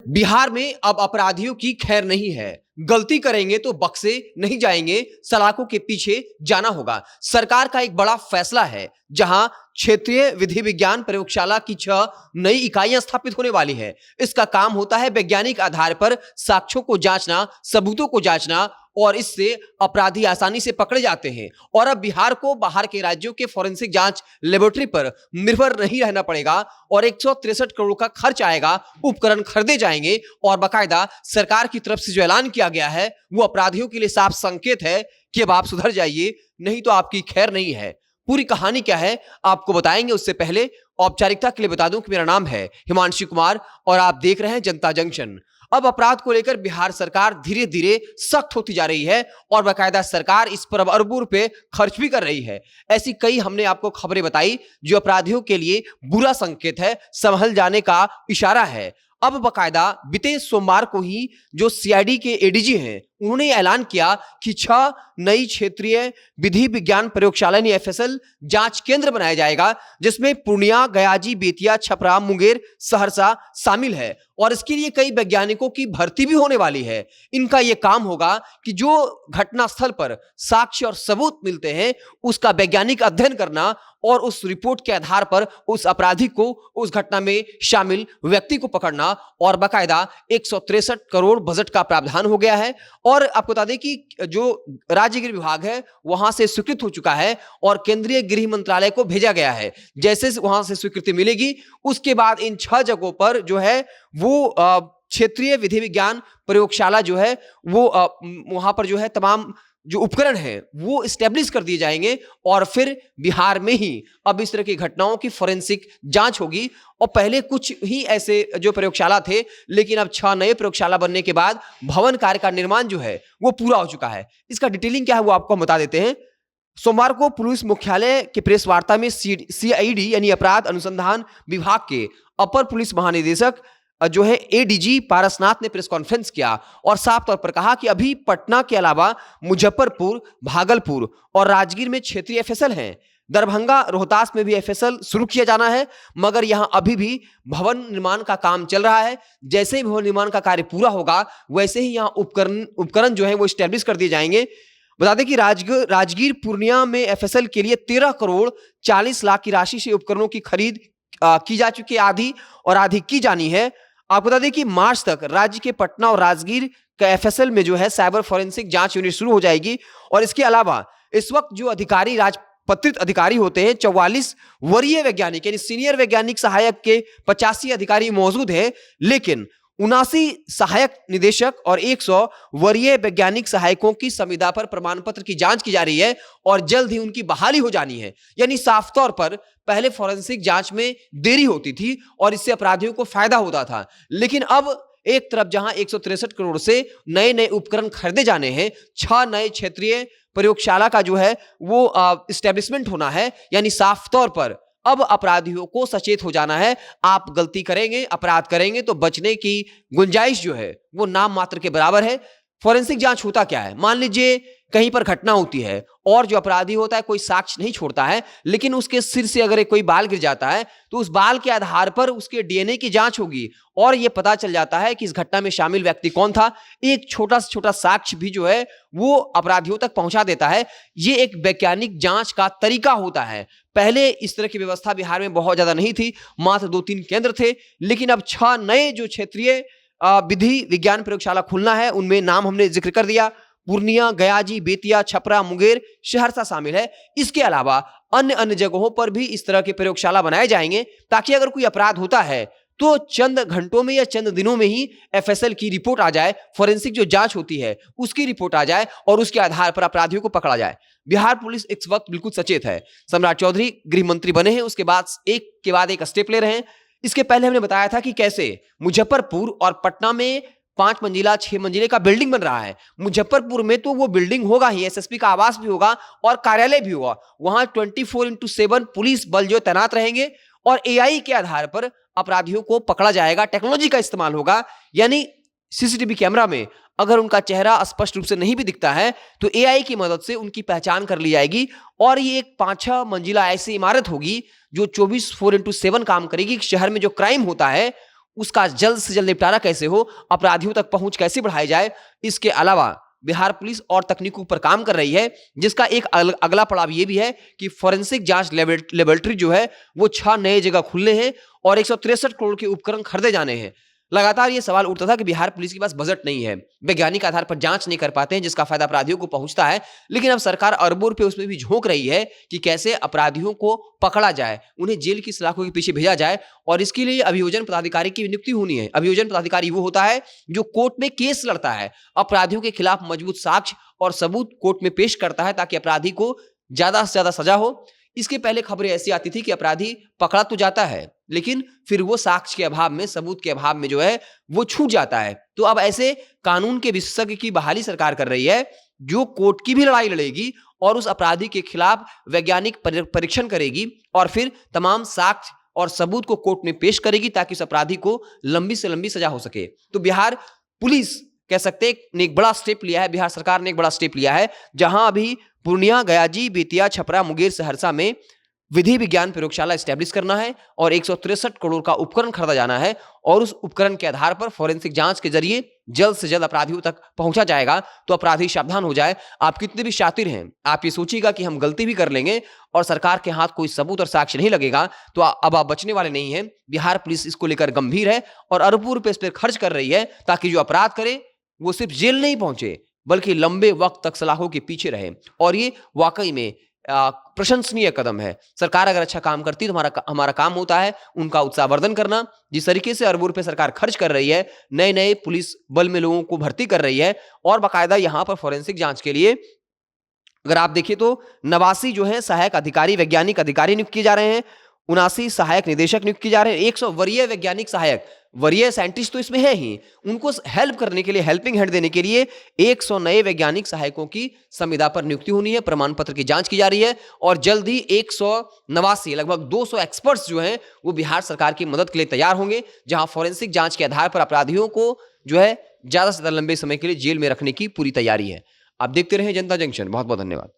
बिहार में अब अपराधियों की खैर नहीं है। गलती करेंगे तो बख्शे नहीं जाएंगे, सलाखों के पीछे जाना होगा। सरकार का एक बड़ा फैसला है, जहां क्षेत्रीय विधि विज्ञान प्रयोगशाला की 6 नई इकाइयां स्थापित होने वाली है। इसका काम होता है वैज्ञानिक आधार पर साक्ष्यों को जांचना, सबूतों को जांचना, और इससे अपराधी आसानी से पकड़े जाते हैं। और अब बिहार को बाहर के राज्यों के फोरेंसिक जांच लेबोरेटरी पर निर्भर नहीं रहना पड़ेगा और 163 करोड़ का खर्च आएगा, उपकरण खरीदे जाएंगे और बाकायदा सरकार की तरफ से जो ऐलान किया गया है वो अपराधियों के लिए साफ संकेत है कि अब आप सुधर जाइए, नहीं तो आपकी खैर नहीं है। पूरी कहानी क्या है आपको बताएंगे, उससे पहले औपचारिकता के लिए बता दूं कि मेरा नाम है हिमांशु कुमार और आप देख रहे हैं जनता जंक्शन। अब अपराध को लेकर बिहार सरकार धीरे धीरे सख्त होती जा रही है और बाकायदा सरकार इस पर अब अरबों रुपए खर्च भी कर रही है। ऐसी कई हमने आपको खबरें बताई जो अपराधियों के लिए बुरा संकेत है, संभल जाने का इशारा है। अब बाकायदा बीते सोमवार को ही जो सीआईडी के एडीजी हैं उन्होंने ऐलान किया कि 6 नई क्षेत्रीय विधि विज्ञान प्रयोगशाला यानी एफएसएल जांच केंद्र बनाया जाएगा, जिसमें पूर्णिया, गयाजी, बेतिया, छपरा, मुंगेर, सहरसा शामिल है और इसके लिए कई वैज्ञानिकों की भर्ती भी होने वाली है। इनका यह काम होगा कि जो घटनास्थल पर साक्ष्य और सबूत मिलते हैं उसका वैज्ञानिक अध्ययन करना और उस रिपोर्ट के आधार पर उस अपराधी को, उस घटना में शामिल व्यक्ति को पकड़ना। और बाकायदा 163 करोड़ बजट का प्रावधान हो गया है और आपको बता दें कि जो राज्य गृह विभाग है वहां से स्वीकृत हो चुका है और केंद्रीय गृह मंत्रालय को भेजा गया है। जैसे वहां से स्वीकृति मिलेगी उसके बाद इन 6 जगहों पर जो है वो क्षेत्रीय विधि विज्ञान प्रयोगशाला जो है वो वहां पर जो है तमाम जो उपकरण है वो स्टैब्लिश कर दिए जाएंगे और फिर बिहार में ही अब इस तरह की घटनाओं की फोरेंसिक जांच होगी। और पहले कुछ ही ऐसे जो प्रयोगशाला थे, लेकिन अब 6 नए प्रयोगशाला बनने के बाद भवन कार्य का निर्माण जो है वो पूरा हो चुका है। इसका डिटेलिंग क्या है वो आपको हम बता देते हैं। सोमवार को पुलिस मुख्यालय के प्रेस वार्ता में सीआईडी यानी अपराध अनुसंधान विभाग के अपर पुलिस महानिदेशक जो है एडीजी पारसनाथ ने प्रेस कॉन्फ्रेंस किया और साफ तौर पर कहा कि अभी पटना के अलावा मुजफ्फरपुर, भागलपुर और राजगीर में क्षेत्रीय एफएसएल हैं। दरभंगा, रोहतास में भी एफएसएल शुरू किया जाना है, मगर यहां अभी भी भवन निर्माण का काम चल रहा है। जैसे ही भवन निर्माण का कार्य पूरा होगा वैसे ही यहां उपकरण जो है वो स्टैब्लिश कर दिए जाएंगे। बता दें कि राजगीर पूर्णिया में एफएसएल के लिए 13 करोड़ 40 लाख की राशि से उपकरणों की खरीद की जा चुकी है, आधी और आधी की जानी है। आपको बता दें कि मार्च तक राज्य के पटना और राजगीर का एफएसएल में जो है साइबर फोरेंसिक जांच यूनिट शुरू हो जाएगी। और इसके अलावा इस वक्त जो अधिकारी, राजपत्रित अधिकारी होते हैं, 44 वरीय वैज्ञानिक यानी सीनियर वैज्ञानिक सहायक के 85 अधिकारी मौजूद हैं, लेकिन 79 सहायक निदेशक और 100 वरीय वैज्ञानिक सहायकों की संविदा पर प्रमाण पत्र की जांच की जा रही है और जल्द ही उनकी बहाली हो जानी है। यानी साफ तौर पर पहले फोरेंसिक जांच में देरी होती थी और इससे अपराधियों को फायदा होता था, लेकिन अब एक तरफ जहां 163 करोड़ से नए नए उपकरण खरीदे जाने हैं, 6 नए क्षेत्रीय प्रयोगशाला का जो है वो इस्टेब्लिशमेंट होना है, यानी साफ तौर पर अब अपराधियों को सचेत हो जाना है। आप गलती करेंगे, अपराध करेंगे तो बचने की गुंजाइश जो है वो नाम मात्र के बराबर है। फोरेंसिक जांच होता क्या है, मान लीजिए कहीं पर घटना होती है और जो अपराधी होता है कोई साक्ष्य नहीं छोड़ता है, लेकिन उसके सिर से अगर कोई बाल गिर जाता है तो उस बाल के आधार पर उसके डीएनए की जांच होगी और यह पता चल जाता है कि इस घटना में शामिल व्यक्ति कौन था। एक छोटा से छोटा साक्ष्य भी जो है वो अपराधियों तक पहुंचा देता है। ये एक वैज्ञानिक जांच का तरीका होता है। पहले इस तरह की व्यवस्था बिहार में बहुत ज्यादा नहीं थी, मात्र 2-3 केंद्र थे, लेकिन अब 6 नए जो क्षेत्रीय विधि विज्ञान प्रयोगशाला खुलना है उनमें नाम हमने जिक्र कर दिया। पूर्णिया, गयाजी, बेतिया, छपरा, मुंगेर, सहरसा शामिल है। इसके अलावा अन्य जगहों पर भी इस तरह के प्रयोगशाला बनाए जाएंगे ताकि अगर कोई अपराध होता है तो चंद घंटों में या चंद दिनों में ही एफएसएल की रिपोर्ट आ जाए, फोरेंसिक जो जांच होती है उसकी रिपोर्ट आ जाए और उसके आधार पर अपराधियों को पकड़ा जाए। बिहार पुलिस इस वक्त बिल्कुल सचेत है। सम्राट चौधरी गृह मंत्री बने हैं, उसके बाद एक के बाद एक स्टेप ले रहे हैं। इसके पहले हमने बताया था कि कैसे मुजफ्फरपुर और पटना में 5 मंजिला 6 मंजिले का बिल्डिंग बन रहा है। मुजफ्फरपुर में तो वो बिल्डिंग होगा ही, एसएसपी का आवास भी होगा और कार्यालय भी होगा। वहां 24/7 पुलिस बल जो तैनात रहेंगे और एआई के आधार पर अपराधियों को पकड़ा जाएगा। टेक्नोलॉजी का इस्तेमाल होगा, यानी सीसीटीवी कैमरा में अगर उनका चेहरा स्पष्ट रूप से नहीं भी दिखता है तो एआई की मदद से उनकी पहचान कर ली जाएगी और ये एक 5-6 मंजिला ऐसी इमारत होगी जो 24/7 काम करेगी। शहर में जो क्राइम होता है उसका जल्द से जल्द निपटारा कैसे हो, अपराधियों तक पहुंच कैसे बढ़ाई जाए, इसके अलावा बिहार पुलिस और तकनीकों पर काम कर रही है, जिसका एक अगला पड़ाव यह भी है कि फोरेंसिक जांच लेबोरेटरी जो है वो 6 नए जगह खुलने हैं और 163 करोड़ के उपकरण खरीदे जाने हैं। लगातार ये सवाल उठता था कि बिहार पुलिस के पास बजट नहीं है, वैज्ञानिक आधार पर जांच नहीं कर पाते हैं, जिसका फायदा अपराधियों को पहुंचता है। लेकिन अब सरकार अरबों रुपए उसमें भी झोंक रही है कि कैसे अपराधियों को पकड़ा जाए, उन्हें जेल की सलाखों के पीछे भेजा जाए, और इसके लिए अभियोजन पदाधिकारी की नियुक्ति होनी है। अभियोजन पदाधिकारी वो होता है जो कोर्ट में केस लड़ता है, अपराधियों के खिलाफ मजबूत साक्ष्य और सबूत कोर्ट में पेश करता है ताकि अपराधी को ज्यादा से ज्यादा सजा हो। इसके पहले खबरें ऐसी आती थी कि अपराधी पकड़ा तो जाता है, लेकिन फिर वो साक्ष्य के अभाव में, सबूत के अभाव में जो है वो छूट जाता है। तो अब ऐसे कानून के विशेषज्ञ की बहाली सरकार कर रही है, जो कोर्ट की भी लड़ाई लड़ेगी और उस अपराधी के खिलाफ वैज्ञानिक परीक्षण करेगी और फिर तमाम साक्ष्य और सबूत को कोर्ट में पेश करेगी ताकि उस अपराधी को लंबी से लंबी सजा हो सके। तो बिहार पुलिस कह सकते ने एक बड़ा स्टेप लिया है, बिहार सरकार ने एक बड़ा स्टेप लिया है, जहां अभी पूर्णिया, गयाजी, बेतिया, छपरा, मुंगेर, सहरसा में विधि विज्ञान प्रयोगशाला स्टैब्लिश करना है और 163 करोड़ का उपकरण खरीदा जाना है और उस उपकरण के आधार पर फोरेंसिक जांच के जरिए जल्द से जल्द अपराधियों तक पहुंचा जाएगा। तो अपराधी सावधान हो जाए। आप कितने भी शातिर हैं, आप ये सोचिएगा कि हम गलती भी कर लेंगे और सरकार के हाथ कोई सबूत और साक्ष्य नहीं लगेगा तो अब आप बचने वाले नहीं हैं। बिहार पुलिस इसको लेकर गंभीर है और अरबों रुपए इस पर खर्च कर रही है ताकि जो अपराध करे वो सिर्फ जेल नहीं पहुंचे बल्कि लंबे वक्त तक सलाखों के पीछे रहे। और ये वाकई में प्रशंसनीय कदम है। सरकार अगर अच्छा काम करती तो हमारा काम होता है उनका उत्साहवर्धन करना। जिस तरीके से अरबों रुपए सरकार खर्च कर रही है, नए नए पुलिस बल में लोगों को भर्ती कर रही है और बाकायदा यहां पर फोरेंसिक जांच के लिए अगर आप देखिए तो 89 जो है सहायक अधिकारी, वैज्ञानिक अधिकारी नियुक्त किए जा रहे हैं, 79 सहायक निदेशक नियुक्त किए जा रहे हैं, 100 वरीय वैज्ञानिक सहायक, वरीय साइंटिस्ट तो इसमें है ही, उनको हेल्प करने के लिए, हेल्पिंग हैंड देने के लिए 100 नए वैज्ञानिक सहायकों की संविदा पर नियुक्ति होनी है। प्रमाण पत्र की जांच की जा रही है और जल्द ही 189 लगभग 200 एक्सपर्ट्स जो हैं वो बिहार सरकार की मदद के लिए तैयार होंगे, जहां फोरेंसिक जांच के आधार पर अपराधियों को जो है ज्यादा से ज्यादा लंबे समय के लिए जेल में रखने की पूरी तैयारी है। आप देखते रहें जनता जंक्शन। बहुत बहुत धन्यवाद।